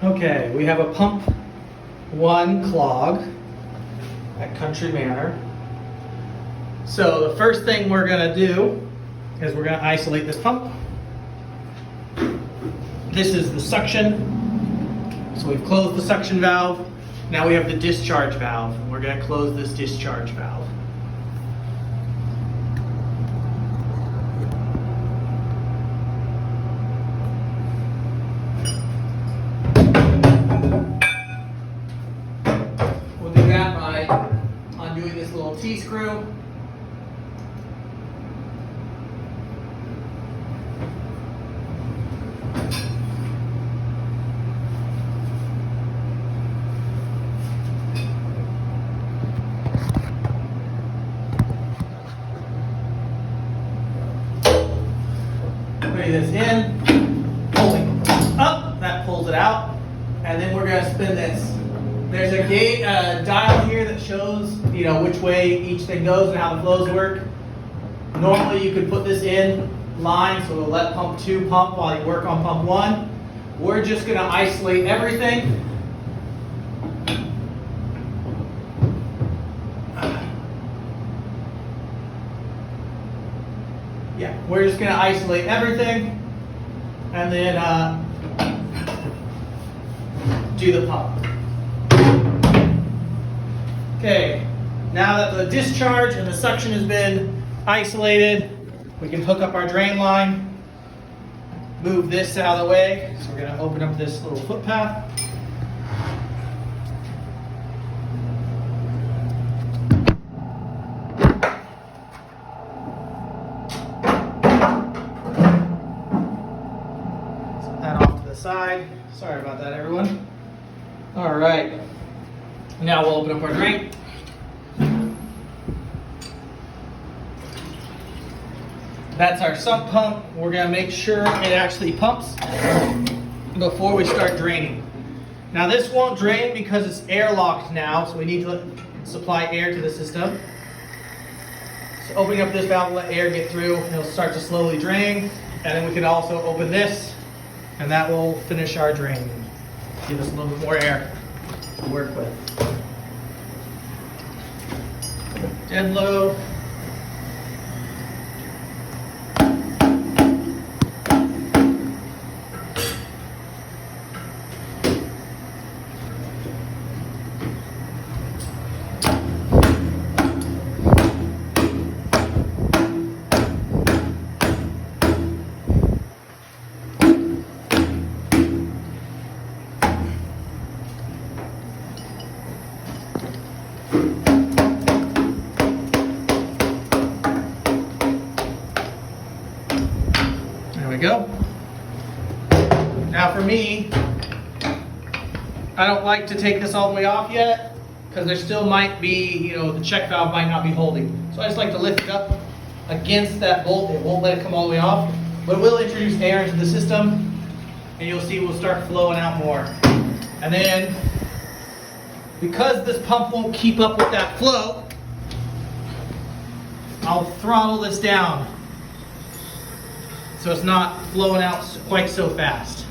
Okay, we have a pump 1 clog at Country Manor. So the first thing we're going to do is we're going to isolate this pump. This is the suction. So we've closed the suction valve. Now we have the discharge valve. We're going to close this discharge valve. We'll do that by undoing this little T-screw. Putting this in, pulling up, that pulls it out, and then we're going to spin this. There's a dial here that shows, which way each thing goes and how the flows work. Normally you could put this in line, so it'll let pump 2 pump while you work on pump 1. We're just going to isolate everything. Yeah, we're just going to isolate everything and then do the pump. Okay, now that the discharge and the suction has been isolated, we can hook up our drain line, move this out of the way. So we're going to open up this little footpath. Side. Sorry about that, everyone. All right. Now we'll open up our drain. That's our sump pump. We're going to make sure it actually pumps before we start draining. Now this won't drain because it's airlocked now, so we need to supply air to the system. So opening up this valve will let air get through, and it'll start to slowly drain. And then we can also open this, and that will finish our drain. Give us a little bit more air to work with. Dead low. There we go. Now for me, I don't like to take this all the way off yet because there still might be, the check valve might not be holding. So I just like to lift it up against that bolt. It won't let it come all the way off, but it will introduce air into the system, and you'll see we'll start flowing out more. And then, because this pump won't keep up with that flow, I'll throttle this down so it's not flowing out quite so fast.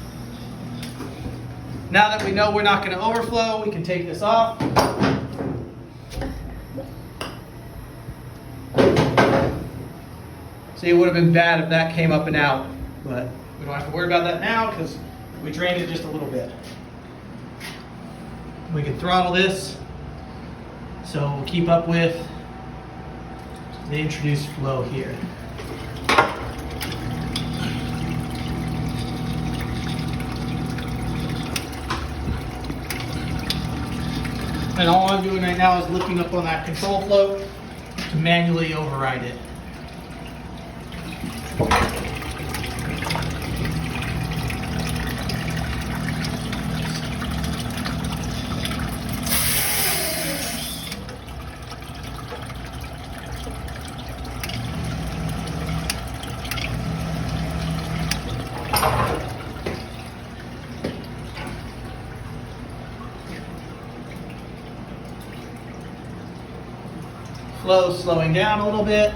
Now that we know we're not going to overflow, we can take this off. See, it would have been bad if that came up and out, but we don't have to worry about that now because we drained it just a little bit. We can throttle this so we'll keep up with the introduced flow here. And all I'm doing right now is looking up on that control float to manually override it. Flow slowing down a little bit.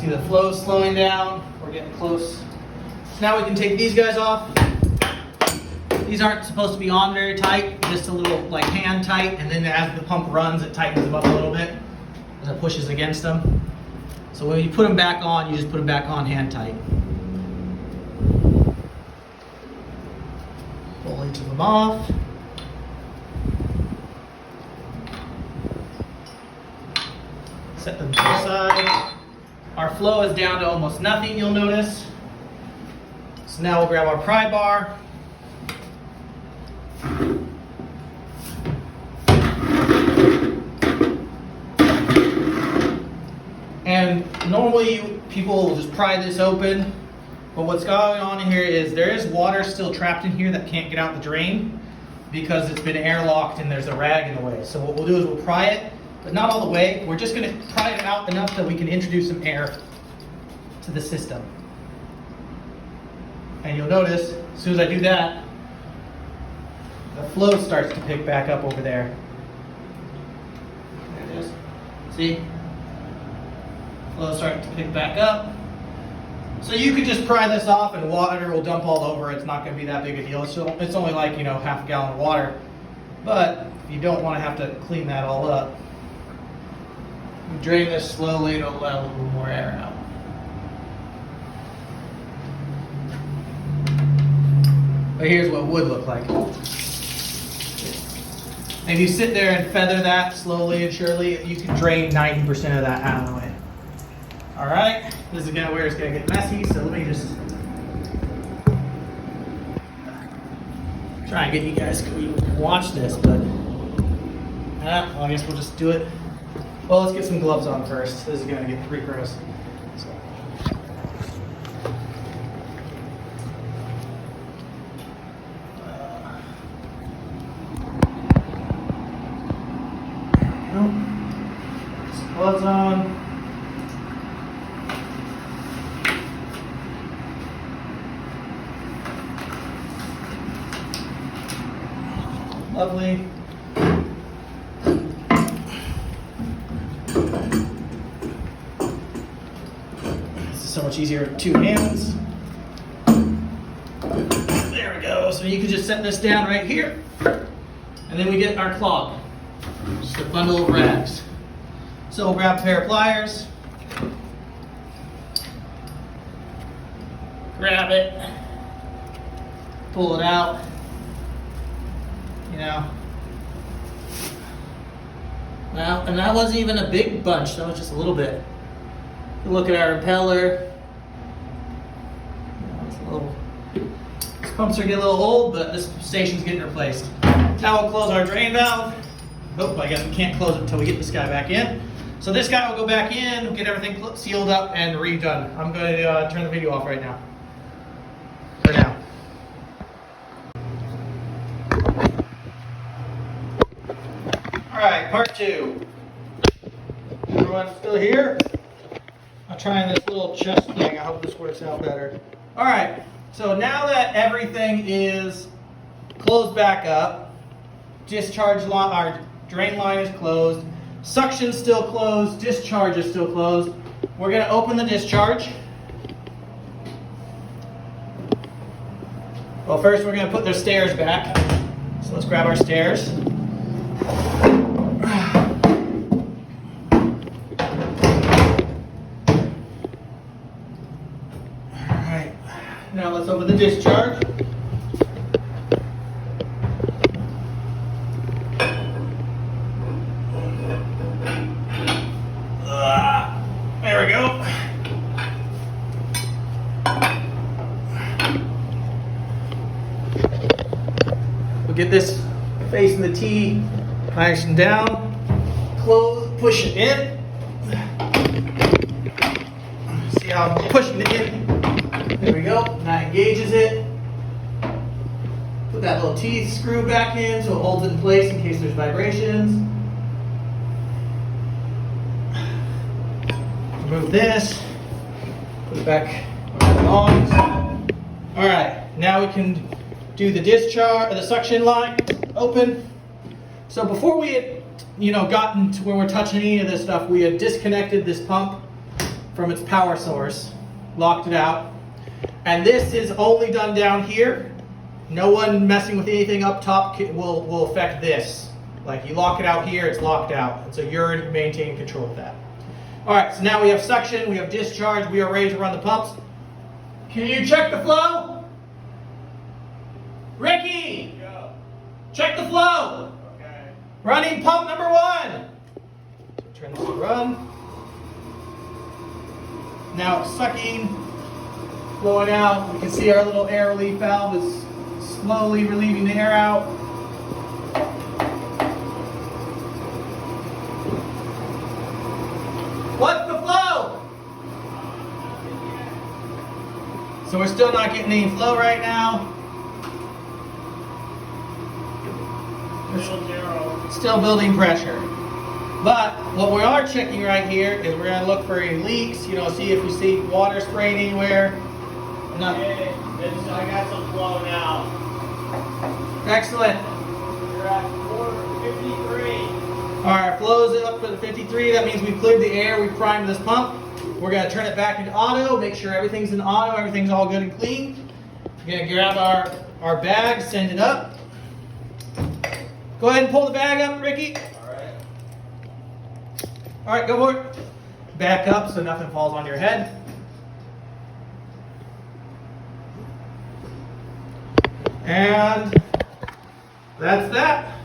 See the flow slowing down. We're getting close. So now we can take these guys off. These aren't supposed to be on very tight, just a little like hand tight, and then as the pump runs, it tightens them up a little bit as it pushes against them. So when you put them back on, you just put them back on hand tight. Pull each of them off. Set them to the side. Our flow is down to almost nothing, you'll notice. So now we'll grab our pry bar. And normally people will just pry this open, but what's going on here is there is water still trapped in here that can't get out the drain because it's been airlocked and there's a rag in the way. So what we'll do is we'll pry it, but not all the way. We're just going to pry it out enough that we can introduce some air to the system. And you'll notice, as soon as I do that, the flow starts to pick back up over there. There it is. See? Flow starting to pick back up. So you could just pry this off and water will dump all over. It's not going to be that big a deal. It's only like, half a gallon of water. But if you don't want to have to clean that all up, you drain this slowly, it'll let a little more air out. But here's what would look like. If you sit there and feather that slowly and surely, you can drain 90% of that out of the way. All right, this is where it's gonna get messy, so let me just try and get you guys to watch this, but well, I guess we'll just do it. Well, let's get some gloves on first. This is gonna get pretty gross. So. Gloves on. Lovely. This is so much easier with two hands. There we go. So you can just set this down right here. And then we get our clog. Just a bundle of rags. So we'll grab a pair of pliers. Grab it. Pull it out. Well, and that wasn't even a big bunch, that was just a little bit. Look at our impeller. These pumps are getting a little old, but this station's getting replaced. Now we'll close our drain valve. Oh, I guess we can't close it until we get this guy back in. So this guy will go back in, get everything sealed up and redone. I'm going to turn the video off right now. For now. Alright, part two. Everyone still here? I'm trying this little chest thing. I hope this works out better. Alright, so now that everything is closed back up, our drain line is closed, suction's still closed, discharge is still closed. We're going to open the discharge. Well, first we're going to put the stairs back. So let's grab our stairs. Alright, now let's open the discharge. There we go. We'll get this facing the T, nice and down. Close, push it in. See how I'm pushing it in? There we go. That engages it. Put that little T screw back in so it holds it in place in case there's vibrations. Remove this. Put it back where it belongs. All right, now we can do the discharge, the suction line. Open. So before we had, gotten to where we're touching any of this stuff, we had disconnected this pump from its power source, locked it out. And this is only done down here. No one messing with anything up top will affect this. Like you lock it out here, it's locked out. And so you're maintaining control of that. All right, so now we have suction, we have discharge, we are ready to run the pumps. Can you check the flow? Ricky! Go. Check the flow! Okay. Running pump number 1. Turn this to run. Now it's sucking, flowing out. We can see our little air relief valve is slowly relieving the air out. What's the flow? So we're still not getting any flow right now. Still zero. Still building pressure. But what we are checking right here is we're going to look for any leaks, see if we see water spraying anywhere. Nothing. Okay, I got some flow now. Excellent. You're at 453. Our flow's up to 53. That means we've cleared the air. We've primed this pump. We're going to turn it back into auto, make sure everything's in auto, everything's all good and clean. We're going to grab our bag, send it up. Go ahead and pull the bag up, Ricky. All right, go for it. Back up so nothing falls on your head. And that's that.